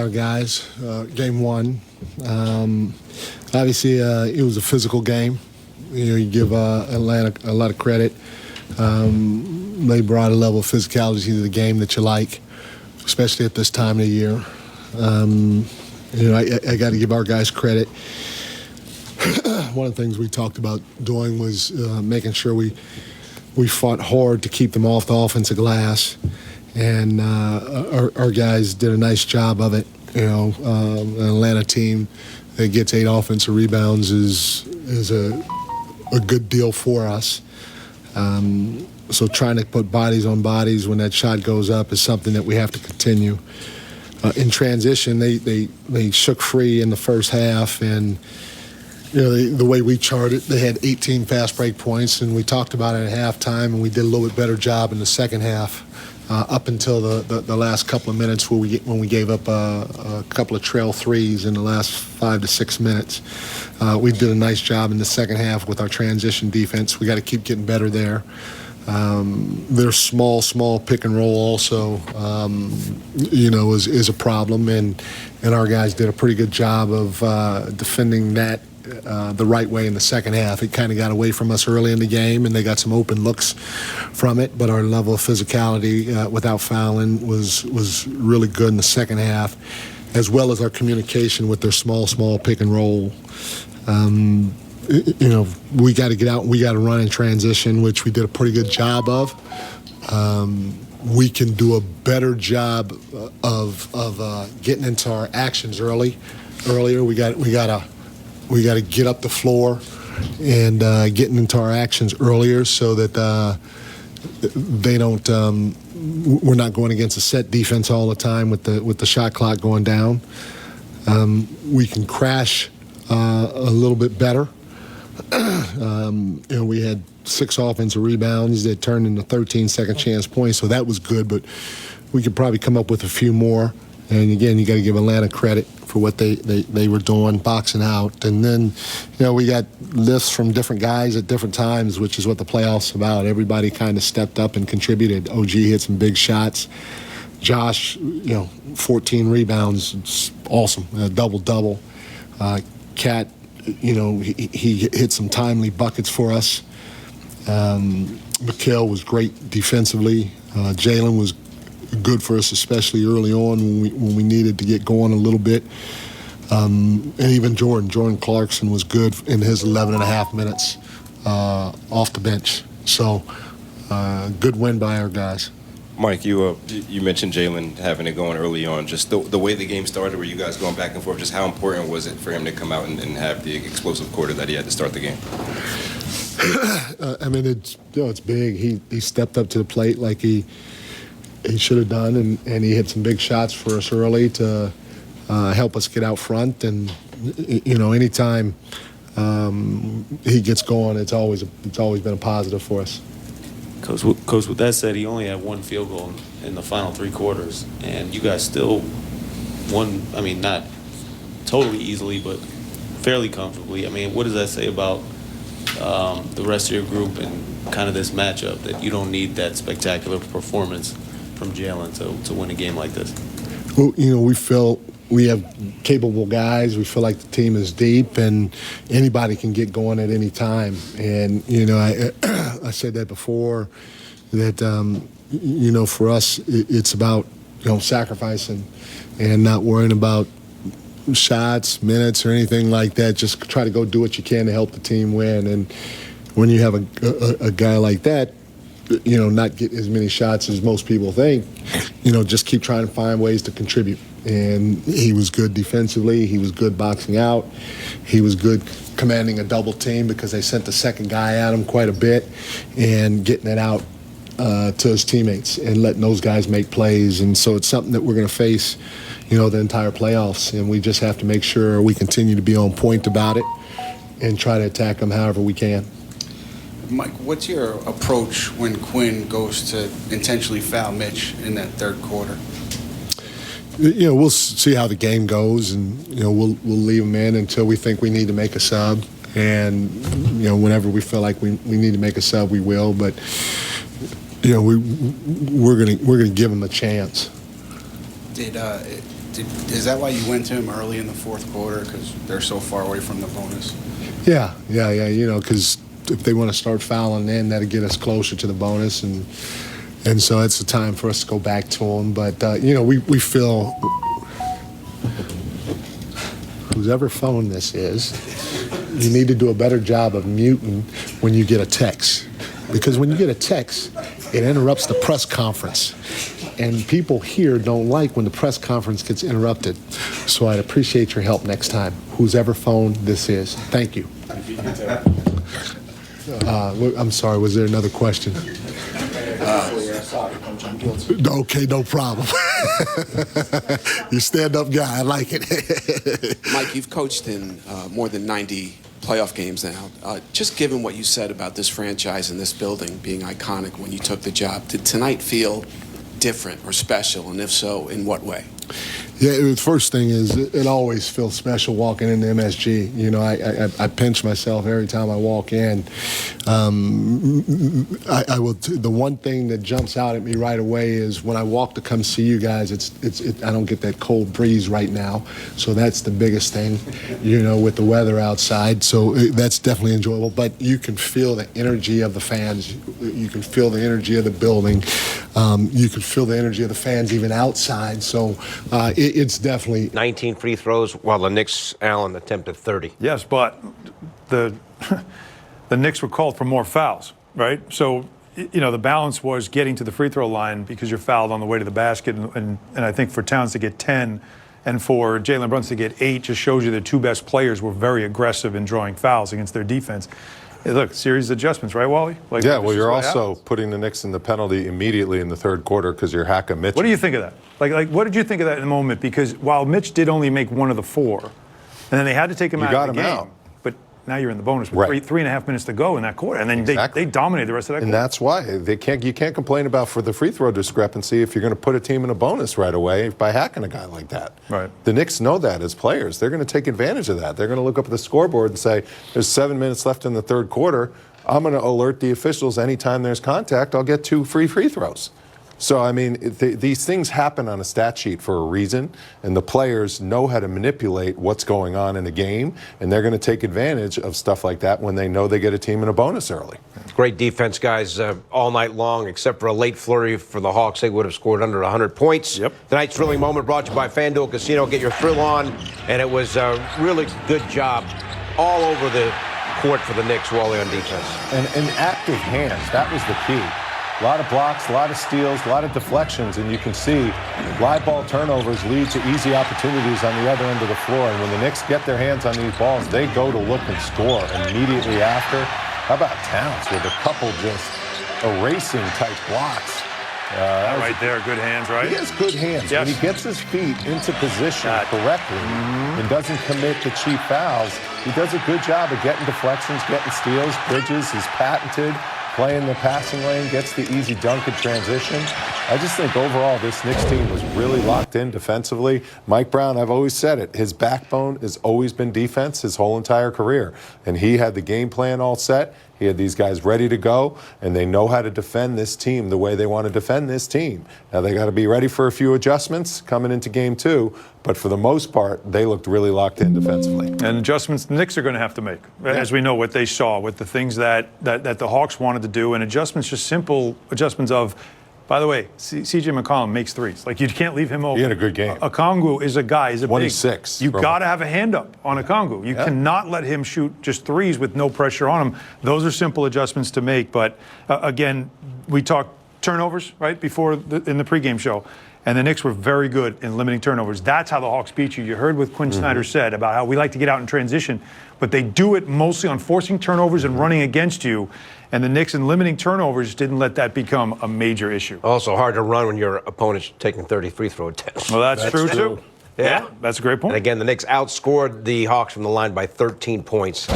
our guys. Game one. Obviously, it was a physical game. You give Atlanta a lot of credit. They brought a level of physicality to the game that you like, especially at this time of the year. I got to give our guys credit. One of the things we talked about doing was making sure we fought hard to keep them off the offensive glass, and our guys did a nice job of it. An Atlanta team that gets 8 offensive rebounds is a good deal for us. So trying to put bodies on bodies when that shot goes up is something that we have to continue. In transition, they shook free in the first half, and the way we charted, they had 18 fast break points, and we talked about it at halftime, and we did a little bit better job in the second half, up until the last couple of minutes when we gave up a couple of trail threes in the last 5 to 6 minutes. We did a nice job in the second half with our transition defense. We got to keep getting better there. Their small pick and roll also, is a problem, and our guys did a pretty good job of defending that the right way in the second half. It kind of got away from us early in the game, and they got some open looks from it, but our level of physicality without fouling was really good in the second half, as well as our communication with their small pick and roll. We got to get out and we got to run in transition, which we did a pretty good job of. We can do a better job of getting into our actions earlier. We got to get up the floor and getting into our actions earlier so that they don't. We're not going against a set defense all the time with the shot clock going down. We can crash a little bit better. We had 6 offensive rebounds that turned into 13 second chance points, so that was good, but we could probably come up with a few more. And again, you got to give Atlanta credit for what they were doing, boxing out. And then, we got lifts from different guys at different times, which is what the playoffs are about. Everybody kind of stepped up and contributed. OG hit some big shots. Josh, 14 rebounds, it's awesome, a double-double. Cat, he hit some timely buckets for us. Mikal was great defensively. Jalen was good for us, especially early on when we needed to get going a little bit. And even Jordan Clarkson was good in his 11 and a half minutes off the bench. So good win by our guys. Mike, you mentioned Jalen having it going early on. Just the way the game started, were you guys going back and forth? Just how important was it for him to come out and have the explosive quarter that he had to start the game? It's big. He stepped up to the plate like he should have done, and he hit some big shots for us early to help us get out front. And anytime he gets going, it's always been a positive for us. Coach, with that said, he only had 1 field goal in the final 3 quarters, and you guys still won. Not totally easily, but fairly comfortably. What does that say about the rest of your group and kind of this matchup, that you don't need that spectacular performance from Jalen to win a game like this? Well, we feel we have capable guys. We feel like the team is deep, and anybody can get going at any time. And I said that before, that for us it's about sacrificing and not worrying about shots, minutes, or anything like that. Just try to go do what you can to help the team win. And when you have a guy like that, not get as many shots as most people think, just keep trying to find ways to contribute. And he was good defensively. He was good boxing out. He was good commanding a double team because they sent the second guy at him quite a bit and getting it out to his teammates and letting those guys make plays. And so it's something that we're going to face, the entire playoffs. And we just have to make sure we continue to be on point about it and try to attack them however we can. Mike, what's your approach when Quinn goes to intentionally foul Mitch in that third quarter? We'll see how the game goes, and we'll leave him in until we think we need to make a sub. And whenever we feel like we need to make a sub, we will. But we're gonna give him a chance. Did Is that why you went to him early in the fourth quarter? Because they're so far away from the bonus? Yeah. Because if they want to start fouling in, that'll get us closer to the bonus, and so it's the time for us to go back to them. But we feel whoever phone this is, you need to do a better job of muting when you get a text, because when you get a text, it interrupts the press conference. And people here don't like when the press conference gets interrupted. So I'd appreciate your help next time, whoever phone this is. Thank you. I'm sorry, was there another question? Okay, no problem. You stand-up guy, I like it. Mike, you've coached in more than 90 playoff games now. Just given what you said about this franchise and this building being iconic when you took the job, did tonight feel different or special, and if so, in what way? Yeah, the first thing is it always feels special walking into MSG. I pinch myself every time I walk in. I will. The one thing that jumps out at me right away is when I walk to come see you guys. I don't get that cold breeze right now, so that's the biggest thing. With the weather outside, so that's definitely enjoyable. But you can feel the energy of the fans. You can feel the energy of the building. You can feel the energy of the fans even outside. So it's definitely 19 free throws while the Knicks, Allen, attempted 30. Yes, but the Knicks were called for more fouls, right? So, the balance was getting to the free throw line because you're fouled on the way to the basket. And I think for Towns to get 10 and for Jalen Brunson to get 8 just shows you the two best players were very aggressive in drawing fouls against their defense. Hey, look, series adjustments, right, Wally? Yeah, well, you're also putting the Knicks in the penalty immediately in the third quarter because you're hacking Mitch. What do you think of that? Like, what did you think of that in the moment? Because while Mitch did only make one of the 4, and then they had to take him out of the game. But now you're in the bonus with 3.5 minutes to go in that quarter, and then they dominated the rest of that quarter. And that's why you can't complain about for the free throw discrepancy if you're going to put a team in a bonus right away by hacking a guy like that. Right. The Knicks know that as players. They're going to take advantage of that. They're going to look up at the scoreboard and say, there's 7 minutes left in the third quarter. I'm going to alert the officials anytime there's contact, I'll get 2 free throws. So, I mean, these things happen on a stat sheet for a reason, and the players know how to manipulate what's going on in a game, and they're going to take advantage of stuff like that when they know they get a team in a bonus early. Great defense, guys, all night long, except for a late flurry for the Hawks. They would have scored under 100 points. Yep. Tonight's thrilling moment brought to you by FanDuel Casino. Get your thrill on, and it was a really good job all over the court for the Knicks, Wally, on defense. And active hands, that was the key. A lot of blocks, a lot of steals, a lot of deflections, and you can see live ball turnovers lead to easy opportunities on the other end of the floor. And when the Knicks get their hands on these balls, they go to look and score immediately after. How about Towns with a couple just erasing type blocks? Right there, good hands, right? He has good hands. Yes. When he gets his feet into position correctly and doesn't commit to cheap fouls, he does a good job of getting deflections, getting steals. Bridges is patented. Playing the passing lane, gets the easy dunk in transition. I just think overall this Knicks team was really locked in defensively. Mike Brown, I've always said it, his backbone has always been defense his whole entire career. And he had the game plan all set. He had these guys ready to go, and they know how to defend this team the way they want to defend this team. Now, they got to be ready for a few adjustments coming into game 2, but for the most part, they looked really locked in defensively. And adjustments the Knicks are going to have to make, as we know what they saw with the things that the Hawks wanted to do, and adjustments, just simple adjustments of, by the way, C.J. McCollum makes threes. Like, you can't leave him open. He had a good game. Okongwu is a guy. He's a 26. You got to have a hand up on Okongwu. You cannot let him shoot just threes with no pressure on him. Those are simple adjustments to make. But, again, we talked turnovers, right, before in the pregame show. And the Knicks were very good in limiting turnovers. That's how the Hawks beat you. You heard what Quinn Snyder said about how we like to get out in transition, but they do it mostly on forcing turnovers and running against you. And the Knicks in limiting turnovers didn't let that become a major issue. Also hard to run when your opponent's taking 30 free throw attempts. Well, that's true, too. Yeah, that's a great point. And again, the Knicks outscored the Hawks from the line by 13 points.